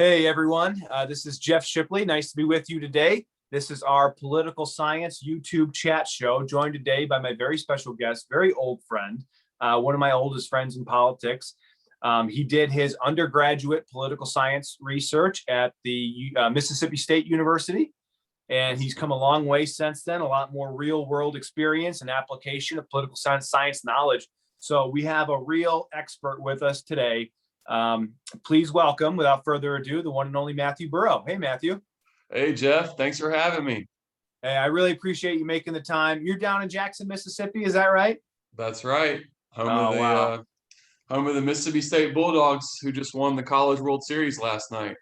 Hey everyone, this is Jeff Shipley. Nice to be with you today. This is our political science YouTube chat show, joined today by my very special guest, very old friend, one of my oldest friends in politics. He did his undergraduate political science research at the Mississippi State University, and he's come a long way since then, a lot more real world experience and application of political science knowledge. So we have a real expert with us today. Please welcome, without further ado, the one and only Matthew Burrow. Hey, Matthew. Hey, Jeff. Thanks for having me. Hey, I really appreciate you making the time. You're down in Jackson, Mississippi. Is that right? That's right. Wow. Home of the Mississippi State Bulldogs, who just won the College World Series last night.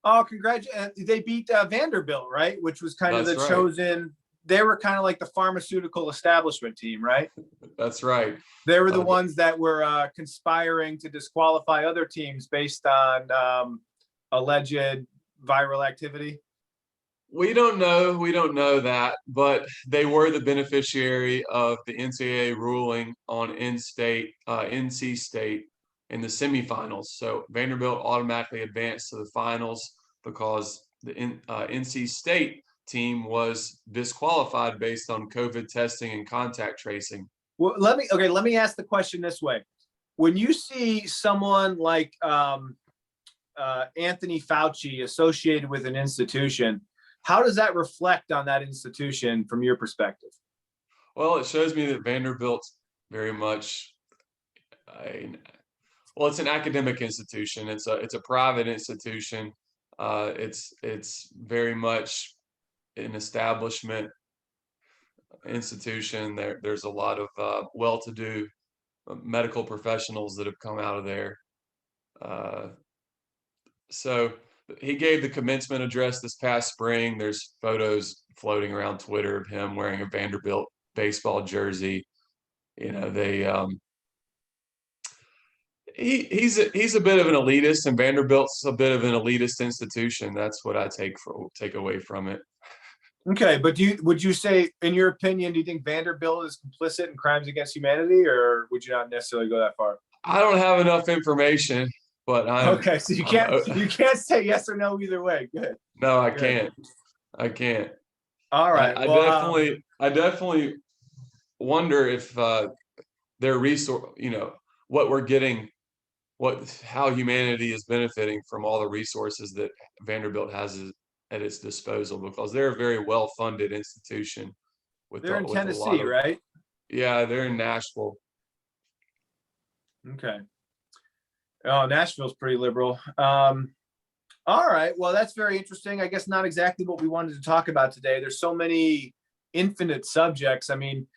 Oh, congratulations. They beat Vanderbilt, right? Which was kind of That's the right. chosen. They were kind of like the pharmaceutical establishment team, right? That's right. They were the ones that were conspiring to disqualify other teams based on alleged viral activity. We don't know that, but they were the beneficiary of the NCAA ruling on NC State in the semifinals. So Vanderbilt automatically advanced to the finals because the NC State team was disqualified based on COVID testing and contact tracing. Well, let me ask the question this way. When you see someone like Anthony Fauci associated with an institution, how does that reflect on that institution from your perspective? Well, it shows me that Vanderbilt's very much it's an academic institution. It's a private institution. It's very much an establishment institution. There's a lot of well-to-do medical professionals that have come out of there. So he gave the commencement address this past spring. There's photos floating around Twitter of him wearing a Vanderbilt baseball jersey. You know, he's a bit of an elitist, and Vanderbilt's a bit of an elitist institution. That's what I take away from it. Okay, but would you say, in your opinion, do you think Vanderbilt is complicit in crimes against humanity, or would you not necessarily go that far? I don't have enough information, but okay. So you can't say yes or no either way. Good. No, I can't. I can't. All right. I definitely wonder if their resource, what we're getting, how humanity is benefiting from all the resources that Vanderbilt has at its disposal, because they're a very well-funded institution. They're in Tennessee, right? Yeah, they're in Nashville. Okay. Oh, Nashville's pretty liberal. All right. Well, that's very interesting. I guess not exactly what we wanted to talk about today. There's so many infinite subjects. I mean,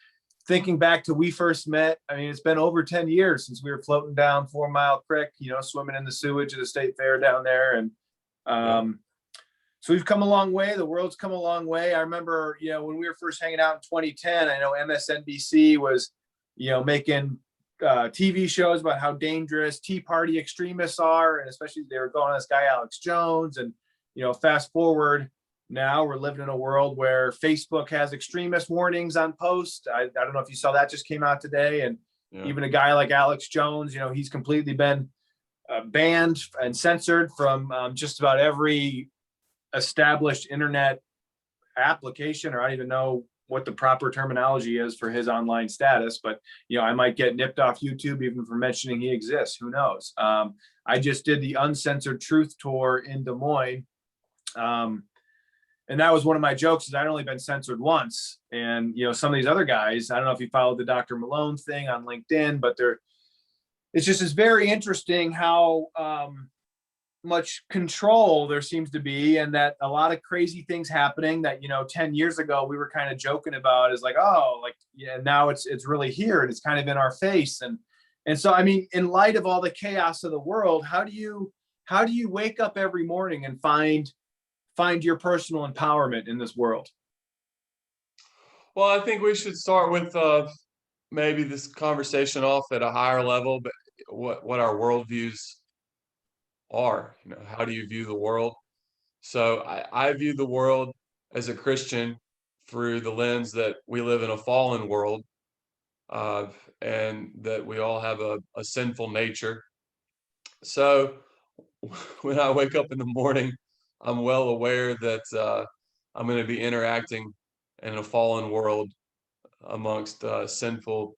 thinking back to we first met, I mean, it's been over 10 years since we were floating down 4 Mile Creek, swimming in the sewage of the state fair down there. And so we've come a long way. The world's come a long way. I remember, when we were first hanging out in 2010, I know MSNBC was, making TV shows about how dangerous Tea Party extremists are. And especially they were going on this guy, Alex Jones. And, fast forward, now we're living in a world where Facebook has extremist warnings on posts. I don't know if you saw that just came out today. And even a guy like Alex Jones, he's completely been banned and censored from just about every established internet application, or I don't even know what the proper terminology is for his online status, but I might get nipped off YouTube even for mentioning he exists. Who knows? I just did the Uncensored Truth Tour in Des Moines. And that was one of my jokes, is I'd only been censored once. And, some of these other guys, I don't know if you followed the Dr. Malone thing on LinkedIn, but it's very interesting how much control there seems to be, and that a lot of crazy things happening that 10 years ago we were kind of joking about, is like, now it's really here and it's kind of in our face. And so, I mean, in light of all the chaos of the world, how do you wake up every morning and find your personal empowerment in this world? Well, I think we should start with maybe this conversation off at a higher level, but what our worldviews are. How do you view the world? So I view the world as a Christian through the lens that we live in a fallen world, and that we all have a sinful nature. So when I wake up in the morning, I'm well aware that I'm going to be interacting in a fallen world amongst sinful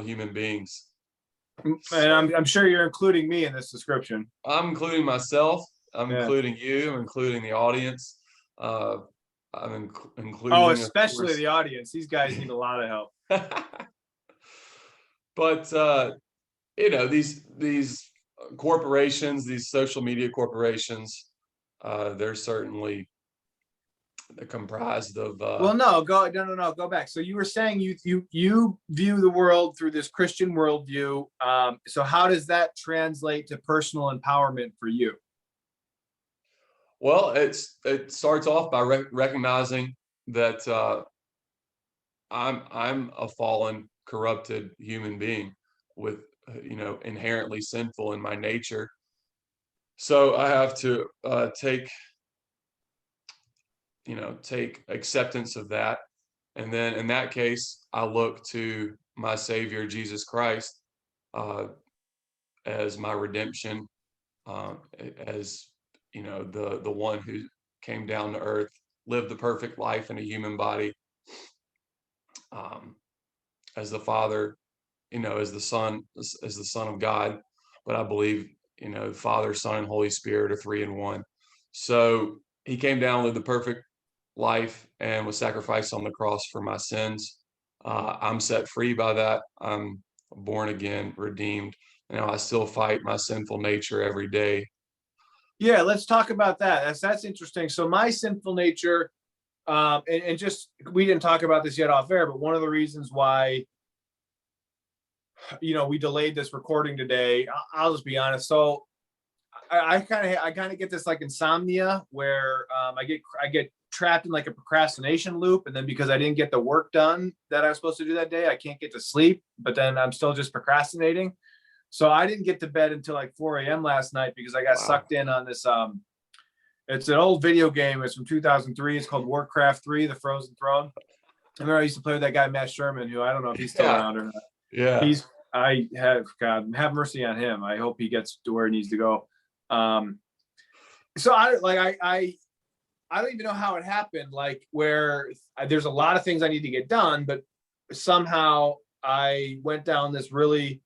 human beings. And So I'm sure you're including me in this description. I'm including myself. I'm Yeah. including you. I'm including the audience. Uh, I'm Oh, including, of especially course. the audience. These guys need a lot of help. But these corporations, these social media corporations, they're certainly comprised of. Well, no, go back. So you were saying you view the world through this Christian worldview. So how does that translate to personal empowerment for you? Well, it starts off by recognizing that I'm a fallen, corrupted human being with inherently sinful in my nature. So I have to take acceptance of that, and then in that case, I look to my Savior Jesus Christ as my redemption, as the one who came down to earth, lived the perfect life in a human body, um, as the Father, as the Son of God. But I believe, Father, Son, and Holy Spirit are three in one. So he came down, lived the perfect life, and was sacrificed on the cross for my sins. I'm set free by that. I'm born again, redeemed. Now I still fight my sinful nature every day. Yeah, let's talk about that. That's interesting. So my sinful nature, and just we didn't talk about this yet off air, but one of the reasons why we delayed this recording today, I'll just be honest. So I kind of get this like insomnia where I get trapped in like a procrastination loop, and then because I didn't get the work done that I was supposed to do that day, I can't get to sleep, but then I'm still just procrastinating. So I didn't get to bed until like 4 a.m. last night because I got sucked in on this. It's an old video game. It's from 2003. It's called Warcraft 3: The Frozen Throne. I remember I used to play with that guy Matt Sherman, who I don't know if he's still Yeah, around or not. yeah. I have God have mercy on him. I hope he gets to where he needs to go. So I don't even know how it happened. Like where there's a lot of things I need to get done, but somehow I went down this really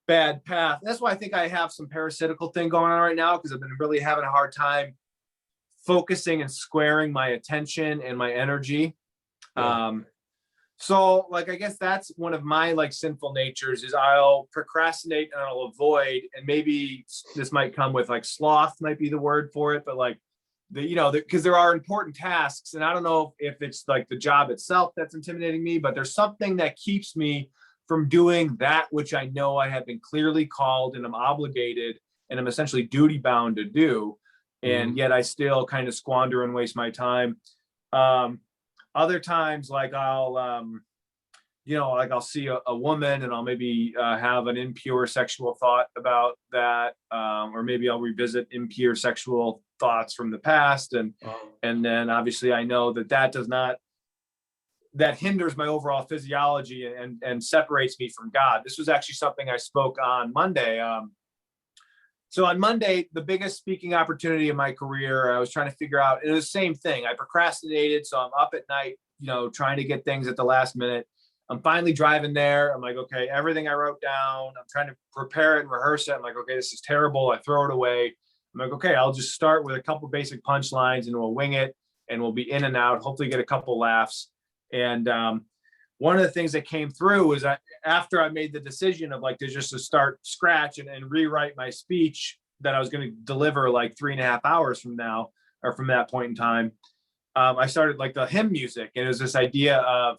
bad path. That's why I think I have some parasitical thing going on right now, because I've been really having a hard time focusing and squaring my attention and my energy. Yeah. So like I guess that's one of my like sinful natures is I'll procrastinate and I'll avoid, and maybe this might come with like sloth might be the word for it, but like because there are important tasks, and I don't know if it's like the job itself that's intimidating me, but there's something that keeps me from doing that which I know I have been clearly called and I'm obligated and I'm essentially duty bound to do, and Mhm. yet I still kind of squander and waste my time. Other times, like I'll see a woman and I'll maybe have an impure sexual thought about that, or maybe I'll revisit impure sexual thoughts from the past, and then obviously I know that hinders my overall physiology and separates me from God. This was actually something I spoke on Monday. So on Monday, the biggest speaking opportunity of my career, I was trying to figure out, and it was the same thing. I procrastinated. So I'm up at night, trying to get things at the last minute. I'm finally driving there. I'm like, okay, everything I wrote down, I'm trying to prepare it and rehearse it. I'm like, okay, this is terrible. I throw it away. I'm like, okay, I'll just start with a couple basic punchlines and we'll wing it and we'll be in and out, hopefully get a couple laughs. And one of the things that came through was that after I made the decision of like to start scratch and rewrite my speech that I was going to deliver like 3.5 hours from now or from that point in time, I started like the hymn music, and it was this idea of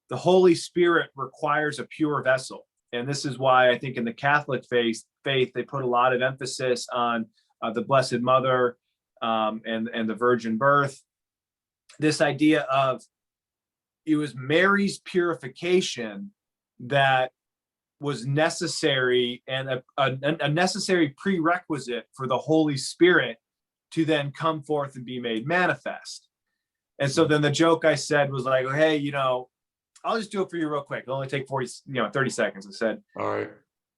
the Holy Spirit requires a pure vessel. And this is why I think in the Catholic faith they put a lot of emphasis on the Blessed Mother, and the virgin birth. This idea of it was Mary's purification that was necessary, and a necessary prerequisite for the Holy Spirit to then come forth and be made manifest. And so then the joke I said was like, hey, I'll just do it for you real quick. It'll only take 30 seconds. I said, All right.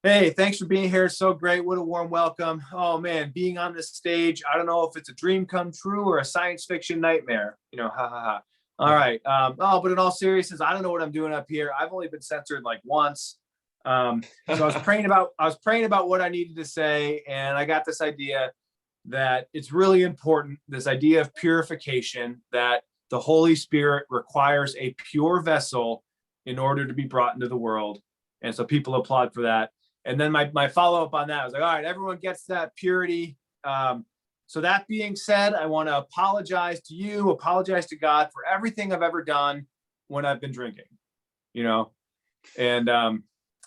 Hey, thanks for being here. So great. What a warm welcome. Oh man, being on this stage, I don't know if it's a dream come true or a science fiction nightmare. Ha ha ha. All right. But in all seriousness, I don't know what I'm doing up here. I've only been censored like once. So I was praying about what I needed to say, and I got this idea that it's really important, this idea of purification, that the Holy Spirit requires a pure vessel in order to be brought into the world. And so people applaud for that. And then my follow-up on that, I was like, all right, everyone gets that purity. So that being said, I want to apologize to you, apologize to God for everything I've ever done when I've been drinking, you know? And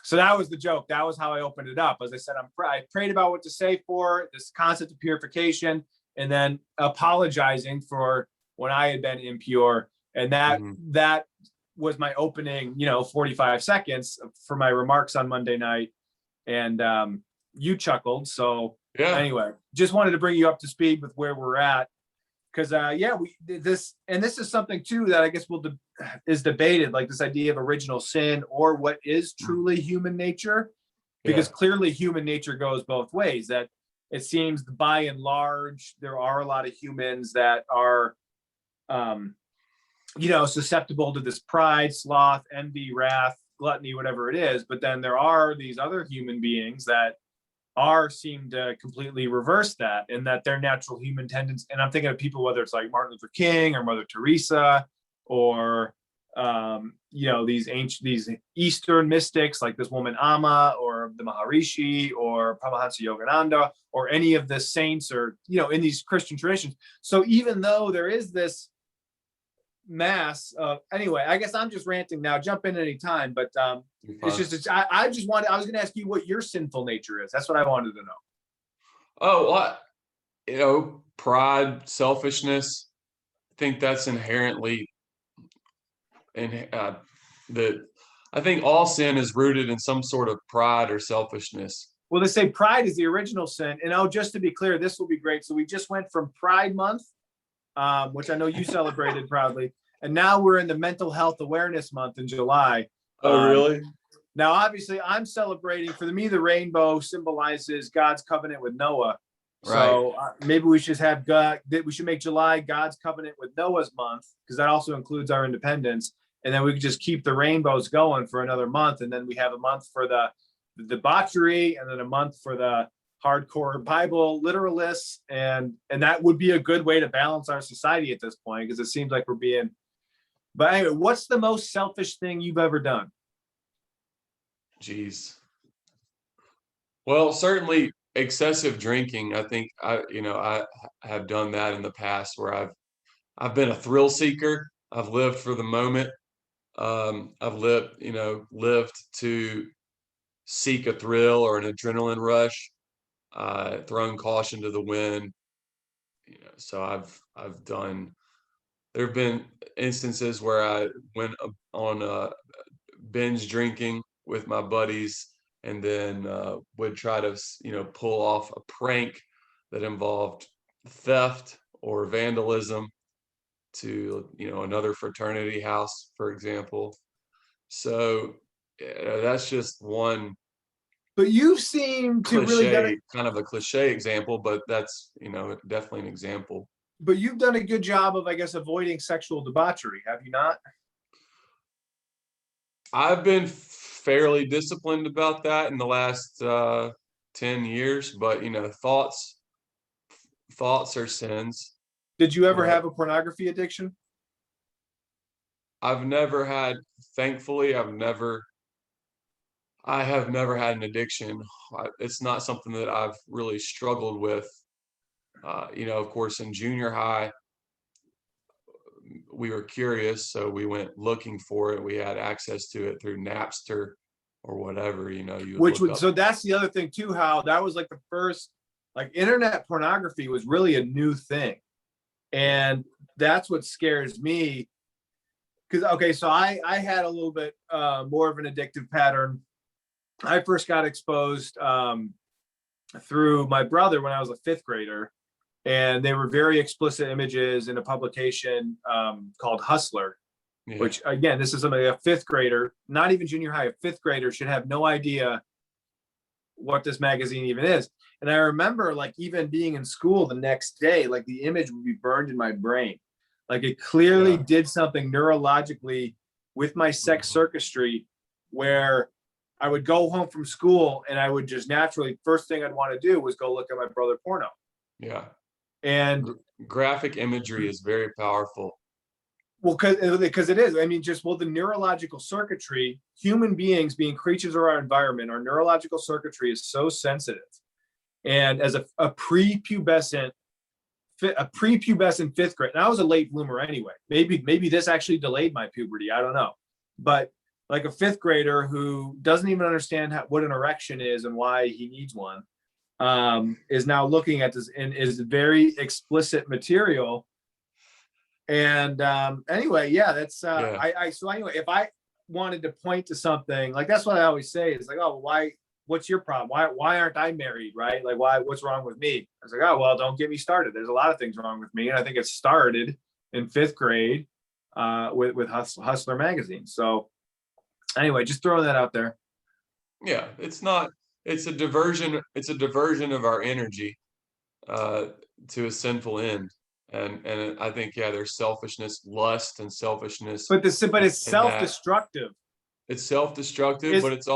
so that was the joke. That was how I opened it up. As I said, I prayed about what to say for this concept of purification, and then apologizing for when I had been impure. And that was my opening, 45 seconds for my remarks on Monday night. And you chuckled. So Yeah. anyway, just wanted to bring you up to speed with where we're at. Because this is something too that I guess is debated, like this idea of original sin or what is truly human nature, because clearly human nature goes both ways. That it seems by and large there are a lot of humans that are, susceptible to this pride, sloth, envy, wrath, gluttony, whatever it is. But then there are these other human beings that seem to completely reverse that, and that their natural human tendencies. And I'm thinking of people, whether it's like Martin Luther King or Mother Teresa, or these Eastern mystics like this woman Amma, or the Maharishi, or Paramahansa Yogananda, or any of the saints, or in these Christian traditions. So even though there is this mass of, anyway, I guess I'm just ranting now, jump in any time, but I was going to ask you what your sinful nature is. That's what I wanted to know. Oh, what, pride, selfishness. I think that's inherently, and I think all sin is rooted in some sort of pride or selfishness. Well, they say pride is the original sin. And just to be clear, this will be great. So we just went from Pride Month, which I know you celebrated proudly. And now we're in the Mental Health Awareness Month in July. Oh, really? Now, obviously, I'm celebrating. For me, the rainbow symbolizes God's covenant with Noah. So maybe we should we should make July God's covenant with Noah's month, because that also includes our independence. And then we could just keep the rainbows going for another month. And then we have a month for the debauchery, and then a month for the hardcore Bible literalists. And that would be a good way to balance our society at this point, because it seems like we're being. But anyway, what's the most selfish thing you've ever done? Jeez. Well, certainly excessive drinking. I think I have done that in the past, where I've been a thrill seeker. I've lived for the moment. I've lived to seek a thrill or an adrenaline rush, thrown caution to the wind. So I've done. There have been instances where I went on binge drinking with my buddies, and then would try to pull off a prank that involved theft or vandalism to another fraternity house, for example. So that's just one. But you seem to really cliche, kind of a cliche example, but that's definitely an example. But you've done a good job of, I guess, avoiding sexual debauchery, have you not? I've been fairly disciplined about that in the last 10 years, but thoughts are sins. Did you ever have a pornography addiction? I've never had, thankfully, I have never had an addiction. It's not something that I've really struggled with. Of course, in junior high, we were curious, so we went looking for it. We had access to it through Napster or whatever, So that's the other thing too, how that was like the first, like, internet pornography was really a new thing. And that's what scares me. Because, so I had a little bit more of an addictive pattern. I first got exposed through my brother when I was a fifth grader. And they were very explicit images in a publication called Hustler, which, again, this is something a fifth grader, not even junior high, a fifth grader should have no idea what this magazine even is. And I remember like even being in school the next day, like the image would be burned in my brain. Like it clearly did something neurologically with my sex circuitry where I would go home from school and I would just naturally, first thing I'd want to do was go look at my brother porno. Yeah. And graphic imagery is very powerful. well, because it is. I mean, the neurological circuitry, human beings being creatures of our environment, our neurological circuitry is so sensitive. And as a prepubescent fifth grade, and I was a late bloomer anyway. Maybe this actually delayed my puberty. I don't know. But like a fifth grader who doesn't even understand what an erection is and why he needs one, is now looking at this and is very explicit material. And anyway, yeah, that's so anyway, if I wanted to point to something, like that's what I always say is like, oh, what's your problem? Why aren't I married? Right? Like, what's wrong with me? I was like, oh, well, don't get me started. There's a lot of things wrong with me. And I think it started in fifth grade with Hustler magazine. So anyway, just throwing that out there. Yeah, it's a diversion of our energy to a sinful end. And I think, there's selfishness, lust and selfishness. But it's self-destructive. It's self-destructive, but it's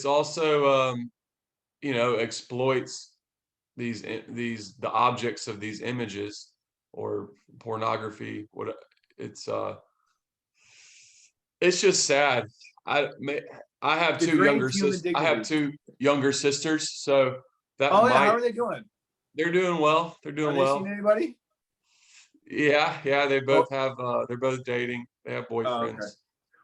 also exploits the objects of these images or pornography. It's just sad. I have two younger sisters, so that how are they doing? They're doing well. They're doing well. Seen anybody? Yeah. They both have. They're both dating. They have boyfriends. Oh, okay.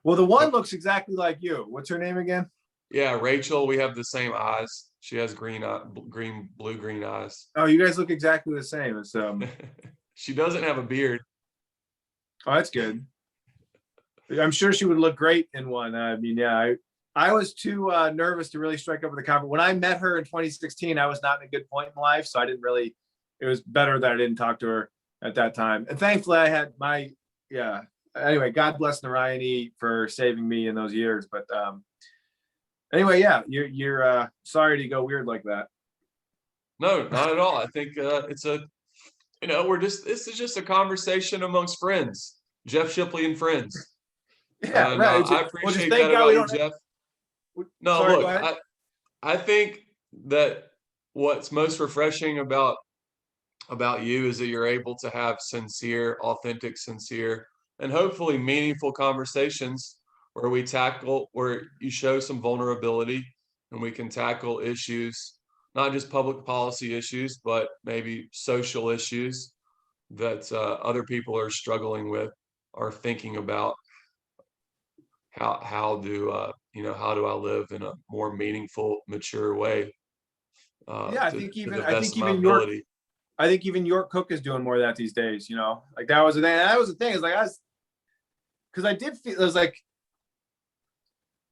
Well, the one looks exactly like you. What's her name again? Yeah, Rachel. We have the same eyes. She has blue-green eyes. Oh, you guys look exactly the same. It's She doesn't have a beard. Oh, that's good. I'm sure she would look great in one. I mean, yeah, I was too nervous to really strike up with the conversation. When I met her in 2016, I was not in a good point in life, so I didn't really. It was better that I didn't talk to her at that time. And thankfully, I had Anyway, God bless Narayani for saving me in those years. But anyway, yeah, you're sorry to go weird like that. No, not at all. I think it's this is just a conversation amongst friends. Jeff Shipley and friends. Yeah, right. I appreciate that about you, Jeff. No, sorry, look, I think that what's most refreshing about you is that you're able to have sincere, and hopefully meaningful conversations where you show some vulnerability and we can tackle issues, not just public policy issues, but maybe social issues that other people are struggling with or thinking about. How do I live in a more meaningful, mature way? I think even York Cook is doing more of that these days. Like that was the thing. Is like because I did feel it was like,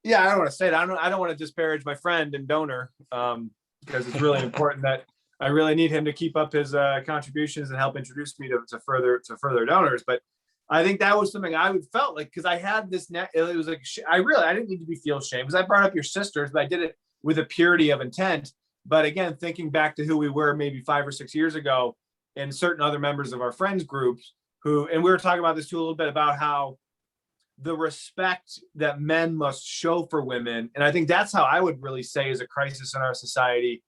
I don't want to say it. I don't want to disparage my friend and donor because it's really important that I really need him to keep up his contributions and help introduce me to further donors. But I think that was something I felt like, because I had this it was like, I didn't need to feel shame because I brought up your sisters, but I did it with a purity of intent. But again, thinking back to who we were maybe 5 or 6 years ago and certain other members of our friends groups and we were talking about this too a little bit about how the respect that men must show for women. And I think that's how I would really say is a crisis in our society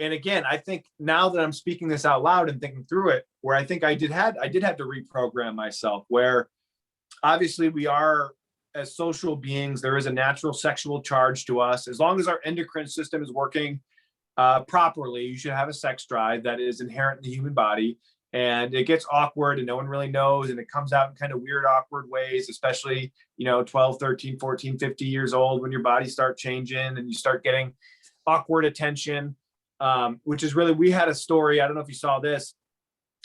and again, I think now that I'm speaking this out loud and thinking through it, where I think I did have to reprogram myself, where obviously we are, as social beings, there is a natural sexual charge to us. As long as our endocrine system is working properly, you should have a sex drive that is inherent in the human body. And it gets awkward and no one really knows. And it comes out in kind of weird, awkward ways, especially, 12, 13, 14, 50 years old, when your body starts changing and you start getting awkward attention. Which is really, we had a story, I don't know if you saw this,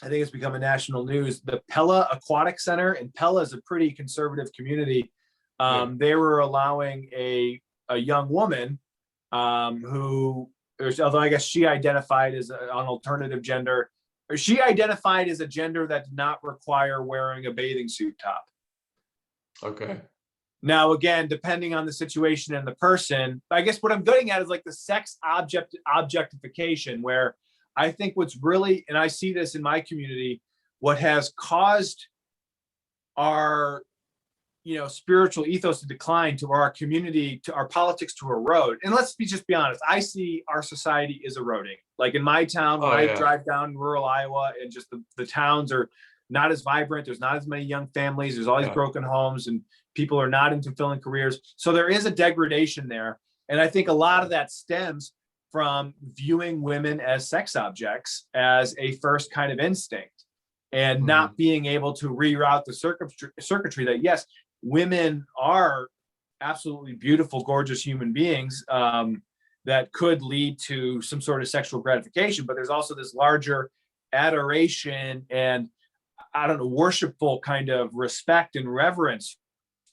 I think it's become a national news, the Pella Aquatic Center, and Pella is a pretty conservative community. They were allowing a young woman although I guess she identified as an alternative gender, or she identified as a gender that did not require wearing a bathing suit top. Okay. Now, again, depending on the situation and the person, I guess what I'm getting at is like the sex objectification, where I think what's really, and I see this in my community, what has caused our spiritual ethos to decline, to our community, to our politics to erode. And just be honest, I see our society is eroding. Like in my town, when Oh I yeah. drive down rural Iowa, and just the towns are not as vibrant, there's not as many young families, there's all these Yeah. broken homes, and people are not into fulfilling careers. So there is a degradation there. And I think a lot of that stems from viewing women as sex objects as a first kind of instinct, and not being able to reroute the circuitry that, yes, women are absolutely beautiful, gorgeous human beings that could lead to some sort of sexual gratification. But there's also this larger adoration and, I don't know, worshipful kind of respect and reverence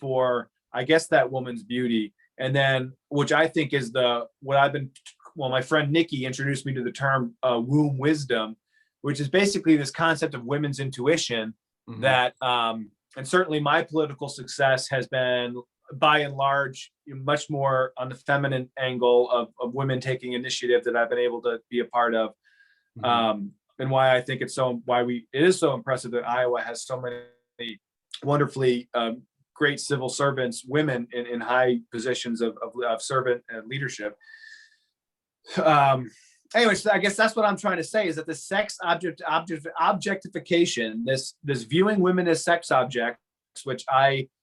for, I guess, that woman's beauty. And then, which I think is my friend Nikki introduced me to the term womb wisdom, which is basically this concept of women's intuition that, and certainly my political success has been by and large much more on the feminine angle of women taking initiative that I've been able to be a part of. And why I think it is so impressive that Iowa has so many wonderfully great civil servants, women in high positions of servant and leadership. Anyway, so I guess that's what I'm trying to say, is that the sex objectification, this viewing women as sex objects, which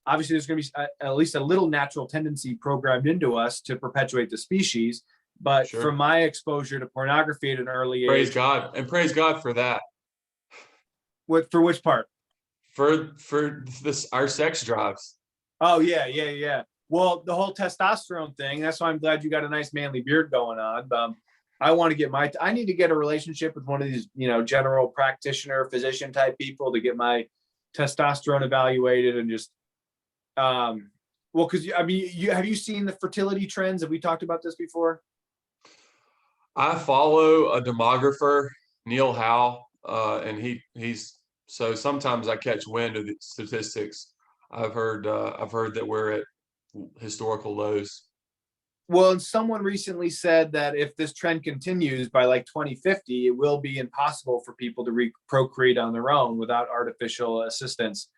obviously there's going to be at least a little natural tendency programmed into us to perpetuate the species. But from my exposure to pornography at an early age, praise God for that. For which part? For this, our sex drives. Oh yeah. Well, the whole testosterone thing. That's why I'm glad you got a nice manly beard going on. I need to get a relationship with one of these, general practitioner, physician type people to get my testosterone evaluated and just, because have you seen the fertility trends? Have we talked about this before? I follow a demographer, Neil Howe, and he's so sometimes I catch wind of the statistics. I've heard that we're at historical lows. Well, and someone recently said that if this trend continues by like 2050, it will be impossible for people to procreate on their own without artificial assistance.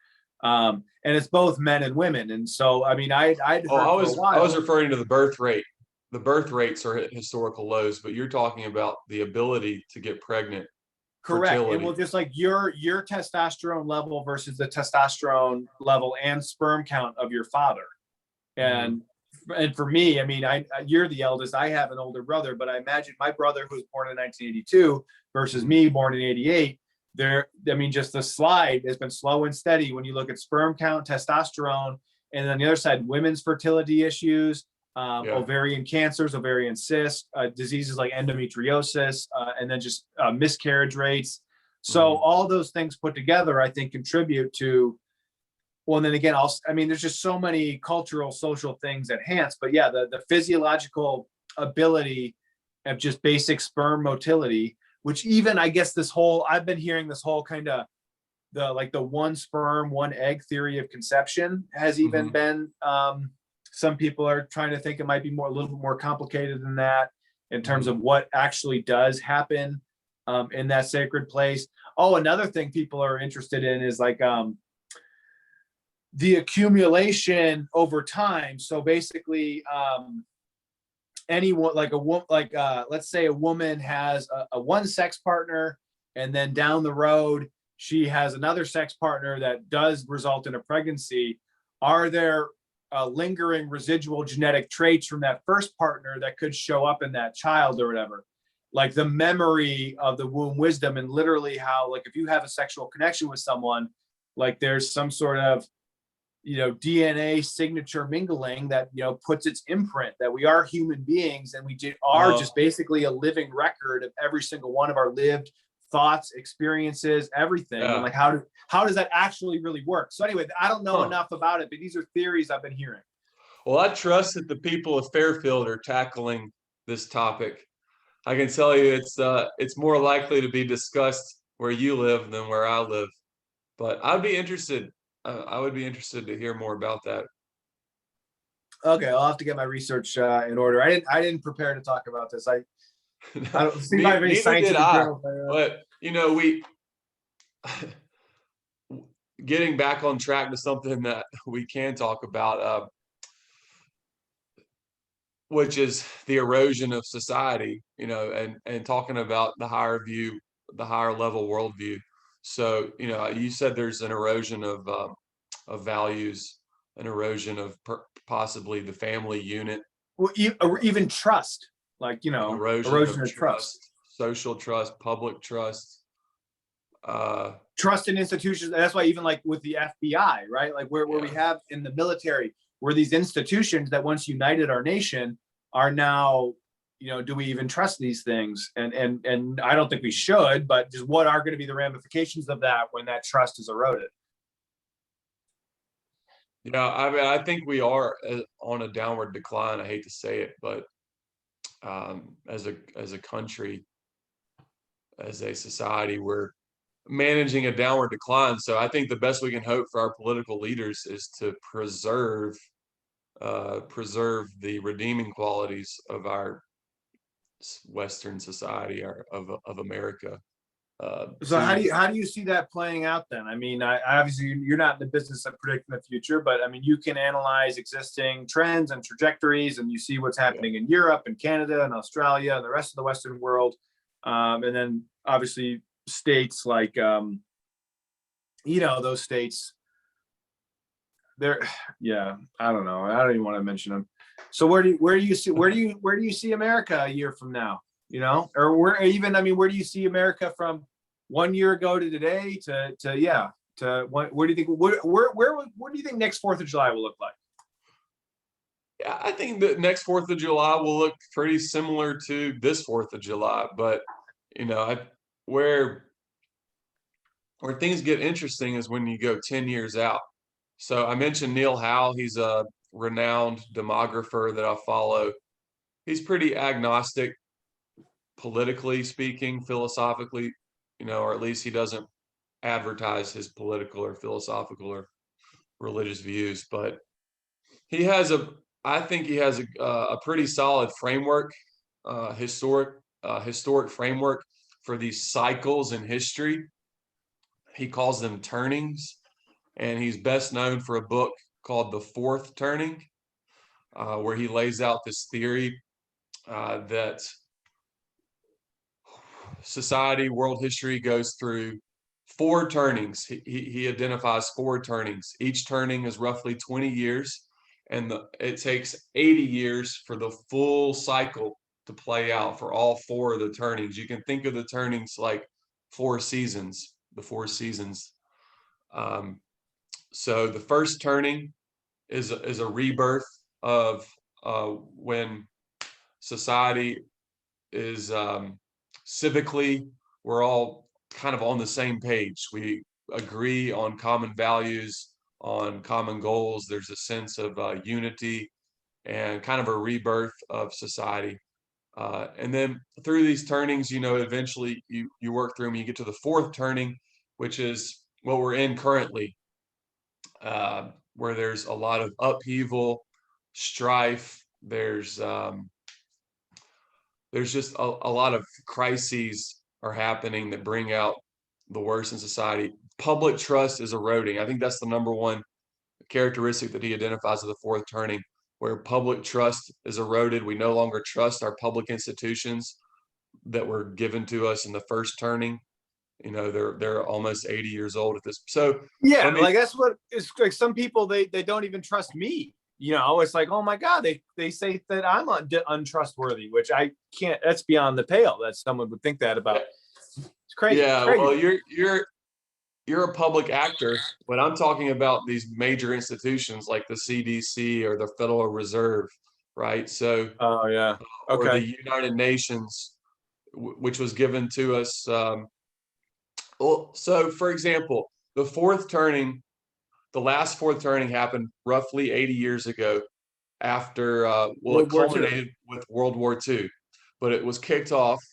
And it's both men and women. And so, I mean, I'd heard I I was referring to the birth rate. The birth rates are at historical lows, but you're talking about the ability to get pregnant. Correct. Fertility. And well, just like your testosterone level versus the testosterone level and sperm count of your father. And for me, I mean, you're the eldest. I have an older brother, but I imagine my brother, who was born in 1982 versus me born in 88, just the slide has been slow and steady when you look at sperm count, testosterone, and on the other side, women's fertility issues, ovarian cancers, ovarian cysts, diseases like endometriosis, and then just miscarriage rates. So all those things put together, I think, contribute to, well, and then again, there's just so many cultural, social things enhanced, but yeah, the physiological ability of just basic sperm motility, which even, I guess, I've been hearing this whole kind of the one sperm, one egg theory of conception has even been, some people are trying to think it might be a little bit more complicated than that in terms of what actually does happen in that sacred place. Oh, another thing people are interested in is like, the accumulation over time. So basically, anyone let's say a woman has a one sex partner, and then down the road she has another sex partner that does result in a pregnancy. Are there lingering residual genetic traits from that first partner that could show up in that child or whatever? Like the memory of the womb wisdom, and literally how, like, if you have a sexual connection with someone, like there's some sort of DNA signature mingling that puts its imprint that we are human beings, and we are just basically a living record of every single one of our lived thoughts, experiences, everything. And like, how does that actually really work? So anyway, I don't know enough about it, but these are theories I've been hearing. Well, I trust that the people of Fairfield are tackling this topic. I can tell you it's more likely to be discussed where you live than where I live. But I'd be interested. I would be interested to hear more about that. Okay, I'll have to get my research in order. I didn't prepare to talk about this. I don't see my very Neither did scientific I. journal. But we getting back on track to something that we can talk about, which is the erosion of society, and talking about the higher view, the higher level worldview. So, you said there's an erosion of values, an erosion of possibly the family unit, Well, or even trust, like an erosion erosion of of trust. trust, social trust, public trust. Trust in institutions. That's why even like with the FBI, right? Like where we Yeah. have in the military, where these institutions that once united our nation are now, do we even trust these things? And I don't think we should, but just what are going to be the ramifications of that when that trust is eroded? Yeah, I mean, I think we are on a downward decline. I hate to say it, but as a country, as a society, we're managing a downward decline. So I think the best we can hope for our political leaders is to preserve the redeeming qualities of our Western society, of America. So To how do you see that playing out then? I mean, obviously you're not in the business of predicting the future, but I mean, you can analyze existing trends and trajectories, and you see what's Yeah. happening in Europe and Canada and Australia and the rest of the Western world, and then obviously states like those states. They're yeah, I don't know. I don't even want to mention them. So where do you see America a year from now? Or where even I mean, where do you see America from 1 year ago to today to where do you think what do you think next 4th of July will look like? Yeah, I think the next 4th of July will look pretty similar to this 4th of July, but where where things get interesting is when you go 10 years out. So I mentioned Neil Howe. He's a renowned demographer that I follow. He's pretty agnostic, politically speaking, philosophically, or at least he doesn't advertise his political or philosophical or religious views. But he has I think he has a pretty solid framework, historic framework for these cycles in history. He calls them turnings, and he's best known for a book called The Fourth Turning, where he lays out this theory that society, world history goes through four turnings. He identifies four turnings. Each turning is roughly 20 years, and it takes 80 years for the full cycle to play out for all four of the turnings. You can think of the turnings like four seasons, the four seasons. So the first turning is a rebirth of when society is civically, we're all kind of on the same page. We agree on common values, on common goals. There's a sense of unity and kind of a rebirth of society. And then through these turnings, eventually you work through them. You get to the fourth turning, which is what we're in currently, where there's a lot of upheaval, strife. There's just a lot of crises are happening that bring out the worst in society. Public trust is eroding. I think that's the number one characteristic that he identifies as the fourth turning, where public trust is eroded. We no longer trust our public institutions that were given to us in the first turning. They're almost 80 years old at this. So Yeah, let me. like that's what it's like. Some people they don't even trust me. It's like, oh my God, they say that I'm untrustworthy, which I can't. That's beyond the pale that someone would think that about. It's crazy. Yeah, It's crazy. well, you're a public actor, but I'm talking about these major institutions like the CDC or the Federal Reserve, right? So, Oh yeah. or the Okay. United Nations, which was given to us. Well, so for example, the last fourth turning happened roughly 80 years ago after, it World War II. culminated with World War II, but it was kicked off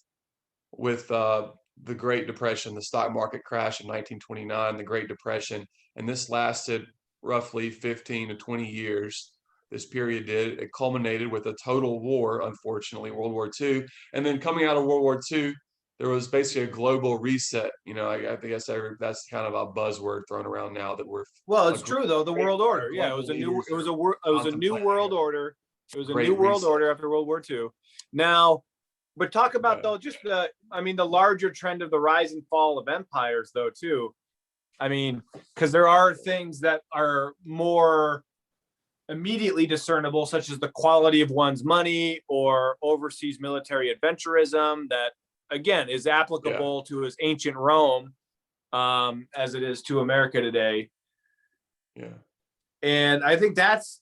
with the Great Depression, the stock market crash in 1929, the Great Depression, and this lasted roughly 15 to 20 years. this period did. It culminated with a total war, unfortunately, World War II. And then coming out of World War II, there was basically a global reset. I guess that's kind of a buzzword thrown around now that we're Well, a it's great, true though. The world our order. Yeah, it global was a new. leaders It was are a. It was a new contemplating world a order. It was a new great world reset. order after World War II. Now, but talk about Yeah. though just the. I mean, the larger trend of the rise and fall of empires, though, too. I mean, because there are things that are more immediately discernible, such as the quality of one's money or overseas military adventurism, that again is Yeah. applicable to as ancient Rome as it is to America today. Yeah. And I think that's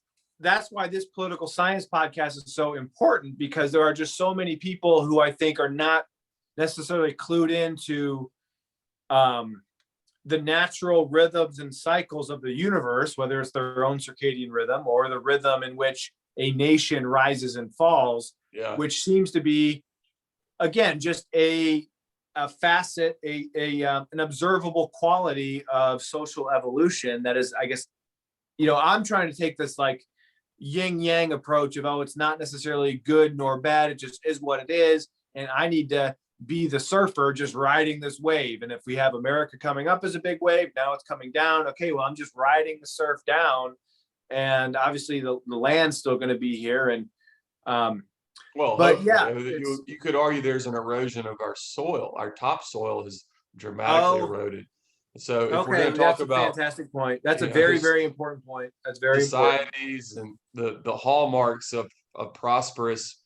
why this political science podcast is so important, because there are just so many people who I think are not necessarily clued into the natural rhythms and cycles of the universe, whether it's their own circadian rhythm or the rhythm in which a nation rises and falls, Yeah. which seems to be, again, just a facet, an observable quality of social evolution that is, I guess, I'm trying to take this like yin yang approach of, oh, it's not necessarily good nor bad. It just is what it is. And I need to be the surfer just riding this wave. And if we have America coming up as a big wave, now it's coming down. Okay, well, I'm just riding the surf down. And obviously the land's still going to be here. And, Well, but hopefully, yeah, you could argue there's an erosion of our soil. Our topsoil has dramatically oh, eroded. So if we're okay. going to talk That's a about, fantastic point. That's a very, very important point. That's very important. societies and the hallmarks of prosperous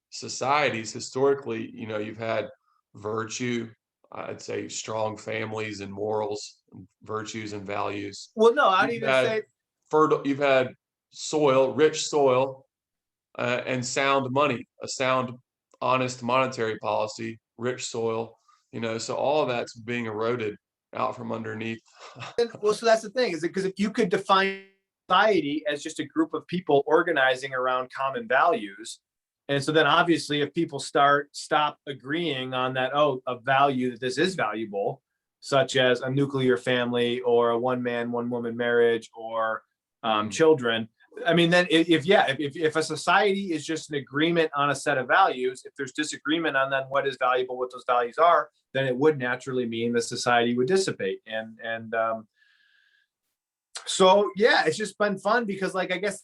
societies historically, you've had virtue, I'd say strong families and morals, virtues and values. Well, no, I'd You've even had say, you've had soil, rich soil, and sound money, a sound, honest monetary policy, rich soil, so all of that's being eroded out from underneath. well, so that's the thing, is because if you could define society as just a group of people organizing around common values, and so then obviously if people stop agreeing on that, oh, a value that this is valuable, such as a nuclear family or a one man, one woman marriage or children. I mean, then if a society is just an agreement on a set of values, if there's disagreement on then what is valuable, what those values are, then it would naturally mean the society would dissipate. So yeah, it's just been fun because, like, I guess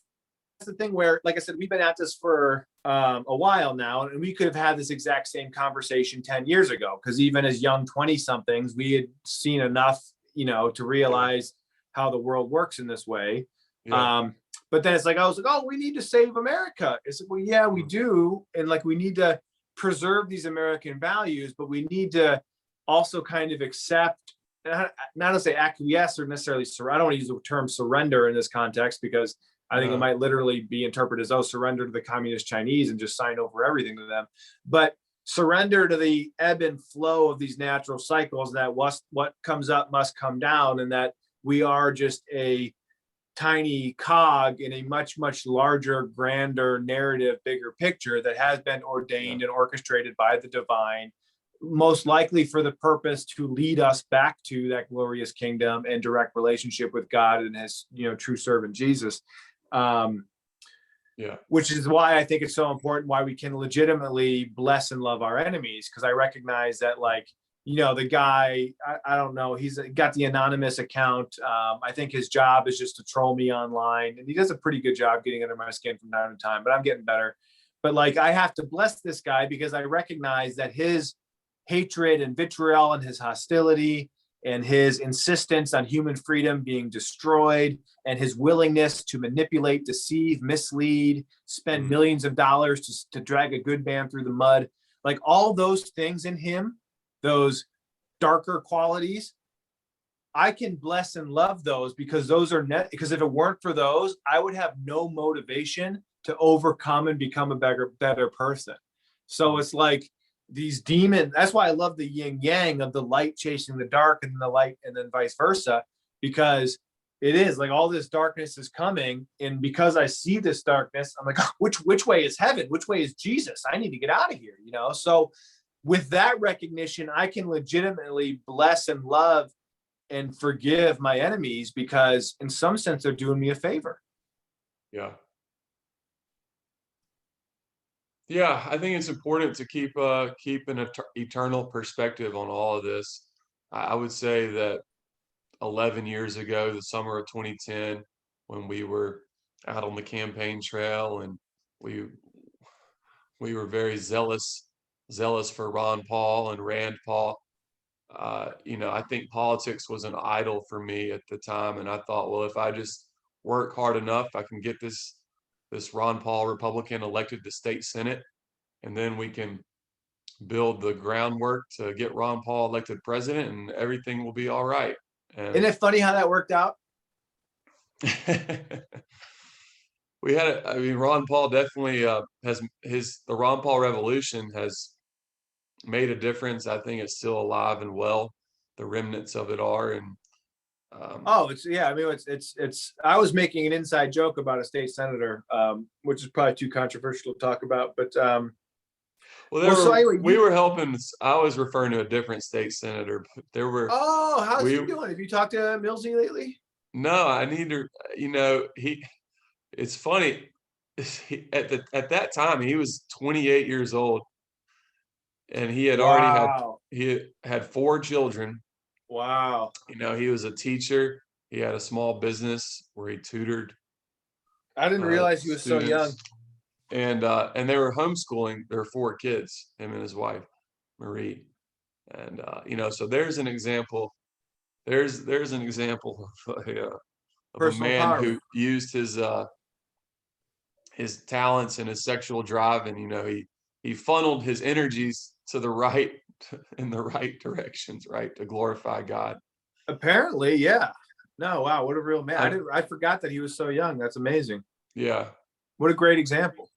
that's the thing where, like I said, we've been at this for a while now, and we could have had this exact same conversation 10 years ago, because even as young 20 somethings, we had seen enough, to realize how the world works in this way. Yeah. But then I was like, oh, we need to save America. It's like, well, yeah, we do. And like, we need to preserve these American values, but we need to also kind of accept, not to say acquiesce or necessarily, I don't want to use the term surrender in this context, because I think it might literally be interpreted as, oh, surrender to the communist Chinese and just sign over everything to them. But surrender to the ebb and flow of these natural cycles, that what comes up must come down, and that we are just a tiny cog in a much, much larger, grander narrative, bigger picture that has been ordained and orchestrated by the divine, most likely for the purpose to lead us back to that glorious kingdom and direct relationship with God and his, true servant Jesus. Which is why I think it's so important, why we can legitimately bless and love our enemies. Because I recognize that, like, the guy, I don't know, he's got the anonymous account. I think his job is just to troll me online, and he does a pretty good job getting under my skin from time to time, but I'm getting better. But like, I have to bless this guy because I recognize that his hatred and vitriol and his hostility and his insistence on human freedom being destroyed and his willingness to manipulate, deceive, mislead, spend millions of dollars to drag a good man through the mud, like all those things in him, those darker qualities, I can bless and love those, because those are because if it weren't for those, I would have no motivation to overcome and become a better person. So it's like these demons. That's why I love the yin yang of the light chasing the dark and the light, and then vice versa, because it is like all this darkness is coming. And because I see this darkness, I'm like, oh, which way is heaven? Which way is Jesus? I need to get out of here, So with that recognition, I can legitimately bless and love and forgive my enemies, because in some sense, they're doing me a favor. Yeah. Yeah, I think it's important to keep an eternal perspective on all of this. I would say that 11 years ago, the summer of 2010, when we were out on the campaign trail and we we were very zealous for Ron Paul and Rand Paul. I think politics was an idol for me at the time, and I thought, well, if I just work hard enough, I can get this Ron Paul Republican elected to state senate, and then we can build the groundwork to get Ron Paul elected president, and everything will be all right. Isn't And it funny how that worked out? I mean, Ron Paul definitely has the Ron Paul revolution has made a difference. I think it's still alive and well. The remnants of it are, and Oh, yeah. I mean, it's. I was making an inside joke about a state senator, which is probably too controversial to talk about. But so anyway, we were helping. I was referring to a different state senator, but there were. Oh, how's he we doing? Have you talked to Millsy lately? No, I need to. It's funny. At that time, he was 28 years old, and Wow. he had 4 children. Wow. He was a teacher. He had a small business where he tutored I didn't realize he was so young. students, and they were homeschooling their 4 kids, him and his wife, Marie. And so there's an example. There's an example of a Personal man empowerment. who used his talents and his sexual drive, and he funneled his energies to the right in the right directions, right, to glorify God. Apparently, yeah. No, wow, what a real man. I, I forgot that he was so young. That's amazing. yeah, What a great example.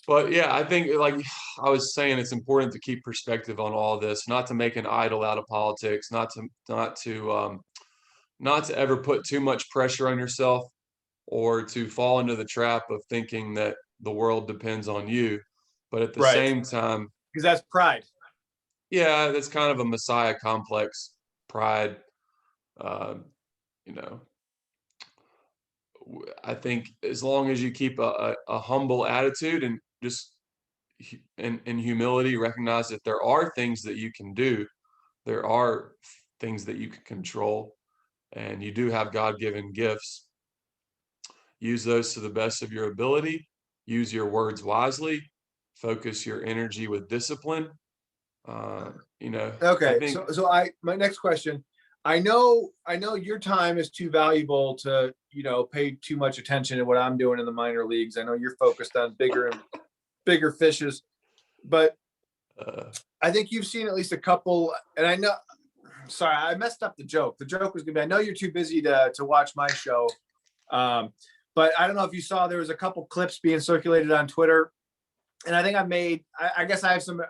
but yeah, I think, like I was saying, it's important to keep perspective on all this, not to make an idol out of politics, not to ever put too much pressure on yourself, or to fall into the trap of thinking that the world depends on you. But at the Right. same time, Because that's pride. yeah, that's kind of a Messiah complex, pride. Uh, you know, I think as long as you keep a humble attitude and just in humility, recognize that there are things that you can do, there are things that you can control, and you do have God-given gifts. Use those to the best of your ability. Use your words wisely. Focus your energy with discipline. I Okay. think, So my next question, I know your time is too valuable to, pay too much attention to what I'm doing in the minor leagues. I know you're focused on bigger fishes, but uh, I think you've seen at least a couple, and I know, sorry, I messed up the joke. The joke was gonna be, I know you're too busy to watch my show. But I don't know if you saw, there was a couple clips being circulated on Twitter, and I think I guess I have some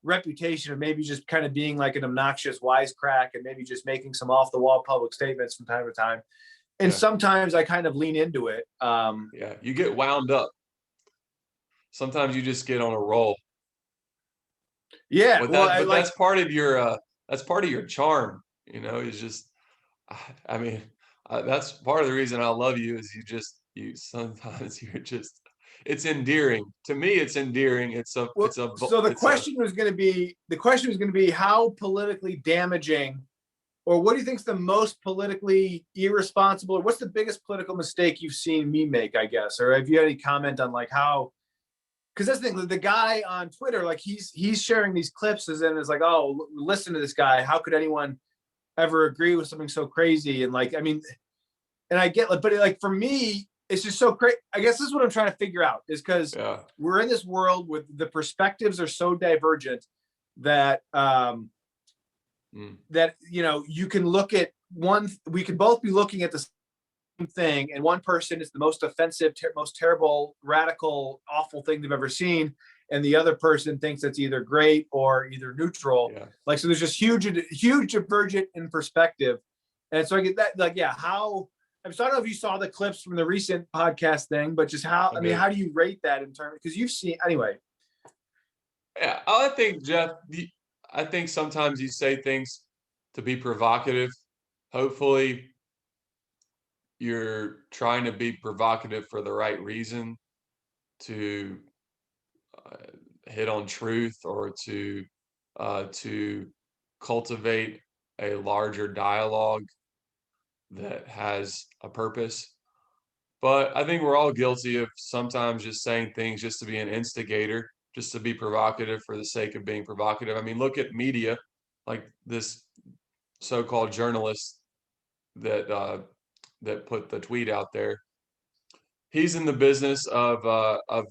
reputation of maybe just kind of being like an obnoxious wisecrack and maybe just making some off the wall public statements from time to time. And yeah, sometimes I kind of lean into it. yeah, you get wound up. Sometimes you just get on a roll. Yeah, But well, that I but like, that's part of your charm, is just, I mean, that's part of the reason I love you, is you sometimes you're just, it's endearing. To me, it's endearing. well, so it's a the question was going to be how politically damaging, or what do you think is the most politically irresponsible, or what's the biggest political mistake you've seen me make, I guess, or have you had any comment on like how, because that's the thing, the guy on Twitter, like he's sharing these clips as in, it's like, oh, listen to this guy. How could anyone ever agree with something so crazy? And like, I mean, and I get, like, but like for me, it's just so great. I guess this is what I'm trying to figure out, is because yeah. we're in this world with the perspectives are so divergent that that you can look at one. We could both be looking at the same thing, and one person is the most offensive, most terrible, radical, awful thing they've ever seen, and the other person thinks it's either great or either neutral. Yeah. Like, so there's just huge divergent in perspective, and so I get that. Like, yeah, how. So I don't know if you saw the clips from the recent podcast thing, but just how, I mean, how do you rate that in terms, because you've seen, anyway. Yeah, I think, Jeff, I think sometimes you say things to be provocative. Hopefully, you're trying to be provocative for the right reason. to hit on truth or to cultivate a larger dialogue that has a purpose. But I think we're all guilty of sometimes just saying things just to be an instigator, just to be provocative for the sake of being provocative. I mean, look at media, like this so-called journalist that put the tweet out there. He's in the business of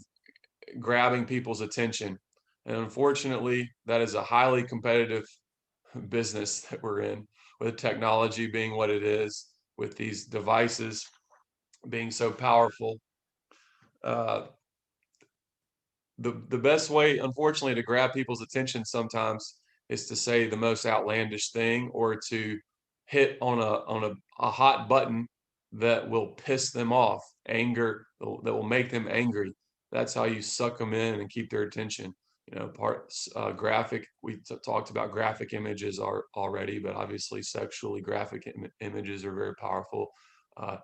grabbing people's attention, and unfortunately, that is a highly competitive business that we're in, with technology being what it is, with these devices being so powerful. Uh, the best way, unfortunately, to grab people's attention sometimes is to say the most outlandish thing, or to hit on a hot button that will piss them off, anger that will make them angry. That's how you suck them in and keep their attention. Graphic. We talked about graphic images already, but obviously sexually graphic images are very powerful.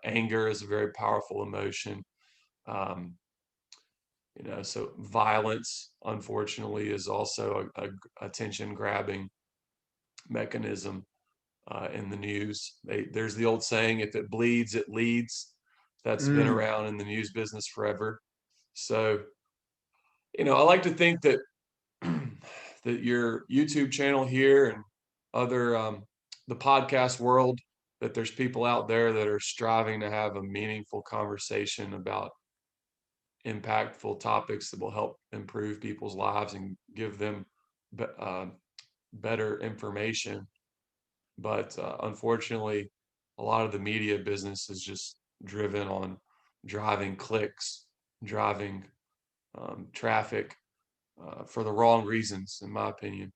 Anger is a very powerful emotion. Um, so violence, unfortunately, is also a attention grabbing mechanism in the news. There's the old saying, if it bleeds, it leads. That's been around in the news business forever. So, I like to think that that your YouTube channel here and other the podcast world, that there's people out there that are striving to have a meaningful conversation about impactful topics that will help improve people's lives and give them better information. But unfortunately, a lot of the media business is just driven on driving clicks, driving traffic for the wrong reasons, in my opinion.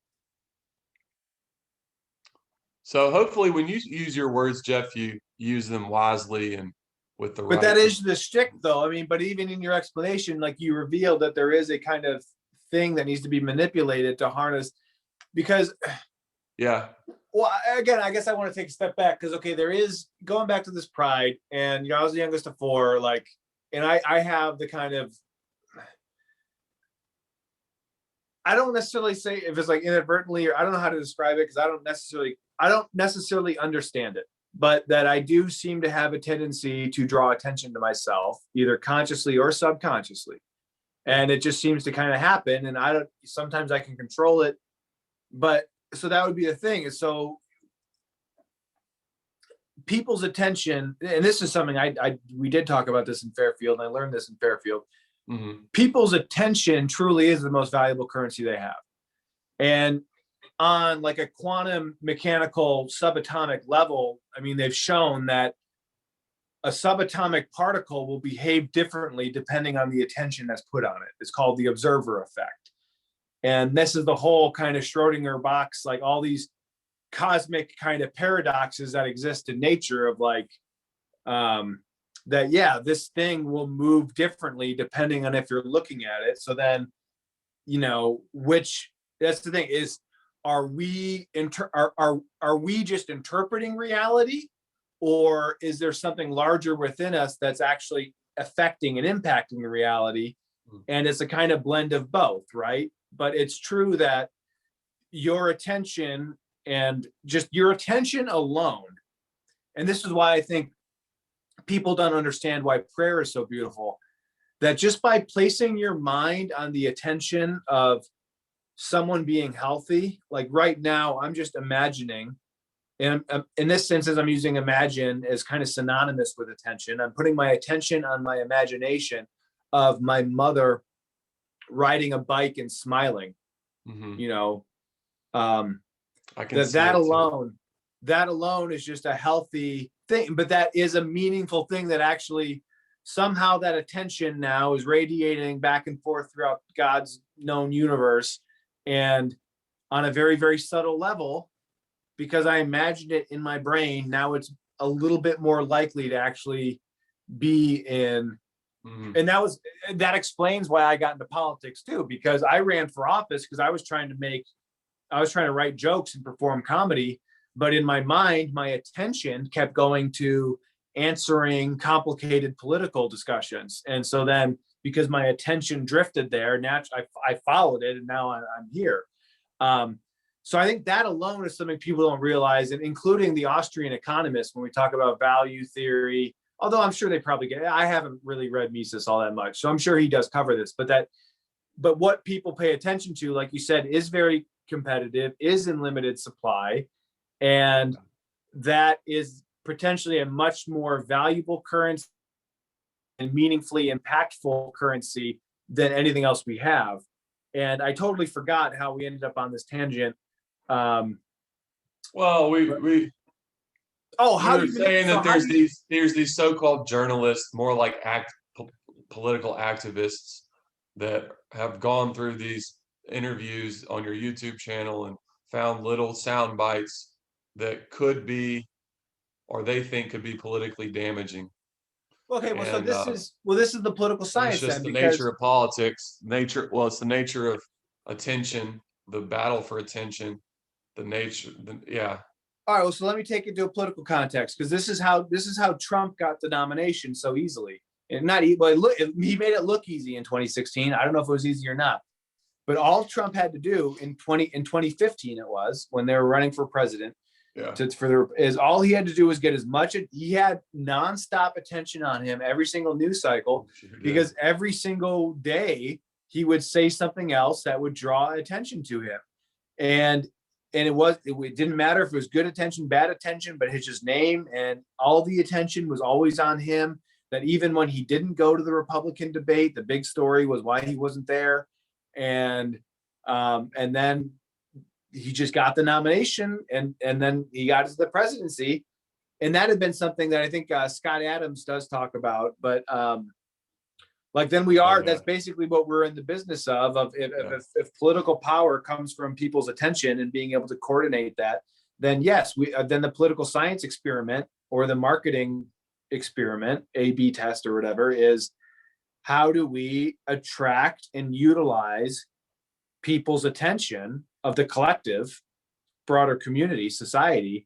So hopefully when you use your words, Jeff, you use them wisely and with the right. But that is the shtick, though. I mean, but even in your explanation, like, you revealed that there is a kind of thing that needs to be manipulated to harness, because yeah. Well, again, I guess I want to take a step back, because, okay, there is, going back to this pride, and, I was the youngest of four, like, and I have the kind of, I don't necessarily say if it's like inadvertently, or I don't know how to describe it, because I don't necessarily understand it, but that I do seem to have a tendency to draw attention to myself, either consciously or subconsciously. And it just seems to kind of happen. And sometimes I can control it, but so that would be the thing. is So people's attention, and this is something we did talk about this in Fairfield, and I learned this in Fairfield. Mm-hmm. People's attention truly is the most valuable currency they have. And on like a quantum mechanical subatomic level, I mean, they've shown that a subatomic particle will behave differently depending on the attention that's put on it. It's called the observer effect. And this is the whole kind of Schrodinger box, like all these cosmic kind of paradoxes that exist in nature of like, that, yeah, this thing will move differently depending on if you're looking at it. So then, that's the thing is, are we just interpreting reality, or is there something larger within us that's actually affecting and impacting the reality? And it's a kind of blend of both, right? But it's true that your attention, and just your attention alone, and this is why I think people don't understand why prayer is so beautiful, that just by placing your mind on the attention of someone being healthy, like right now, I'm just imagining, and in this sense, I'm using imagine as kind of synonymous with attention. I'm putting my attention on my imagination of my mother riding a bike and smiling. Mm-hmm. I can that alone is just a healthy thing, but that is a meaningful thing that actually somehow that attention now is radiating back and forth throughout God's known universe, and on a very, very subtle level, because I imagined it in my brain, now it's a little bit more likely to actually be in. Mm-hmm. And that explains why I got into politics too, because I ran for office because I was trying to write jokes and perform comedy, but in my mind, my attention kept going to answering complicated political discussions. And so then because my attention drifted there. Naturally, I followed it, and now I'm here. Um, so I think that alone is something people don't realize, and including the Austrian economists when we talk about value theory. Although I'm sure they probably get. I haven't really read Mises all that much, so I'm sure he does cover this. But what people pay attention to, like you said, is very competitive, is in limited supply, and that is potentially a much more valuable currency and meaningfully impactful currency than anything else we have. And I totally forgot how we ended up on this tangent. Well, we How were do you saying so that how do you, there's these so-called journalists, more like political activists, that have gone through these interviews on your YouTube channel and found little sound bites that could be, or they think could be politically damaging. okay, well, so And this is the political and it's science just then, the nature because of politics. It's the nature of attention, the battle for attention, yeah. all right, well, so let me take it to a political context, because this is how Trump got the nomination so easily. And not well, look, he made it look easy in 2016. I don't know if it was easy or not. But all Trump had to do in 2015, it was when they were running for president, Yeah. is all he had to do was get as much. He had nonstop attention on him every single news cycle, because every single day he would say something else that would draw attention to him. And it didn't matter if it was good attention, bad attention, but his just name and all the attention was always on him. That even when he didn't go to the Republican debate, the big story was why he wasn't there. And then he just got the nomination, and then he got to the presidency. And that had been something that I think Scott Adams does talk about. But like then we are, that's basically what we're in the business of if political power comes from people's attention and being able to coordinate that, then yes, then the political science experiment or the marketing experiment, A/B test or whatever, is how do we attract and utilize people's attention of the collective, broader community, society,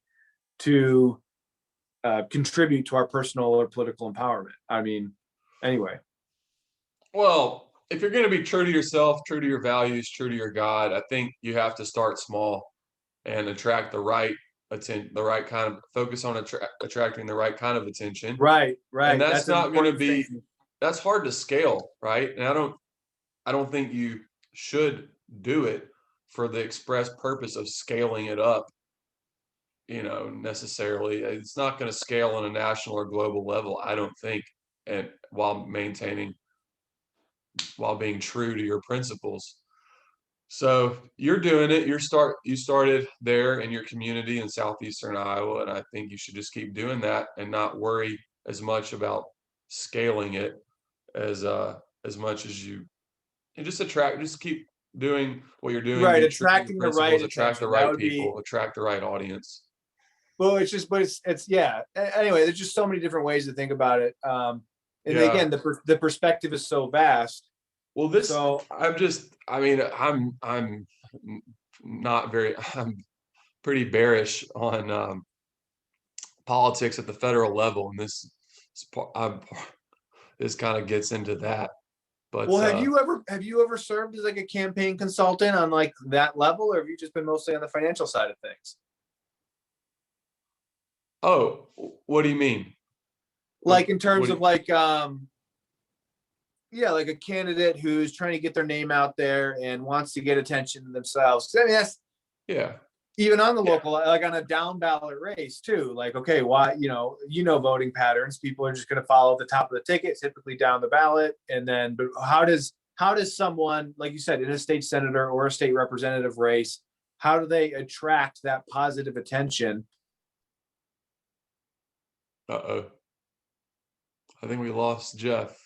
to contribute to our personal or political empowerment. I mean, anyway. Well, if you're going to be true to yourself, true to your values, true to your God, I think you have to start small and attract the right attention, the right kind of focus on attracting the right kind of attention. Right. And That's not going to be, thing. that's hard to scale, right? And I don't think you should do it for the express purpose of scaling it up, necessarily. It's not going to scale on a national or global level, I don't think, and while being true to your principles. So you're doing it. You started there in your community in southeastern Iowa, and I think you should just keep doing that and not worry as much about scaling it as much as you, and just keep doing what you're doing. Right, Be true to your attracting the right principles, attract the attention. That right would be people, attract the right audience. well. It's yeah. Anyway, there's just so many different ways to think about it. And Yeah. again, the perspective is so vast. Well, I'm not very, I'm pretty bearish on politics at the federal level, and this kind of gets into that. But Well, have you ever served as like a campaign consultant on like that level, or have you just been mostly on the financial side of things? oh, what do you mean? Like in terms of like yeah, like a candidate who's trying to get their name out there and wants to get attention themselves. 'Cause I mean, that's Yeah. even on the local, like on a down ballot race too. Like, okay, why, voting patterns. People are just going to follow the top of the ticket, typically down the ballot. And then, but how does someone, like you said, in a state senator or a state representative race, how do they attract that positive attention? Uh-oh. I think we lost Jeff.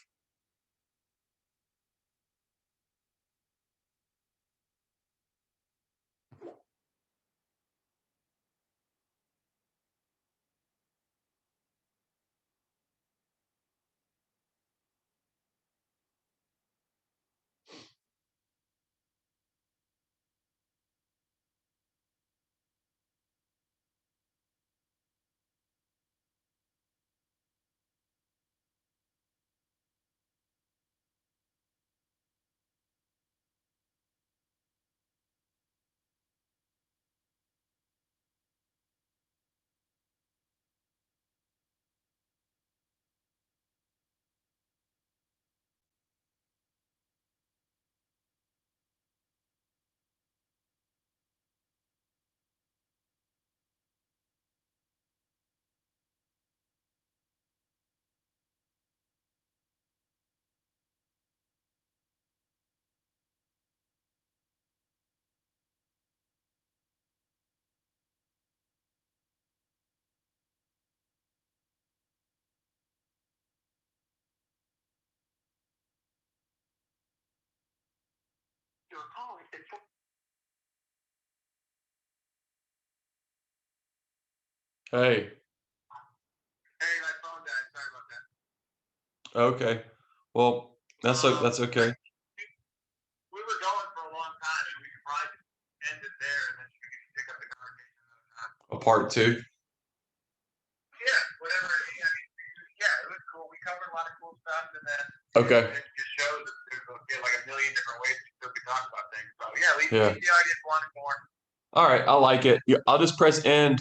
Hey, Hey, my phone died. Sorry about that. okay. Well, that's okay. We were going for a long time, and we could probably end it there, and then you can pick up the conversation another time. A part two. Yeah, whatever. Yeah, I mean, yeah, it was cool. We covered a lot of cool stuff, and then Okay. it just shows that there's like a million different ways we still could talk about things. So yeah, we Yeah. the audience wanted more. All right. I like it. Yeah, I'll just press end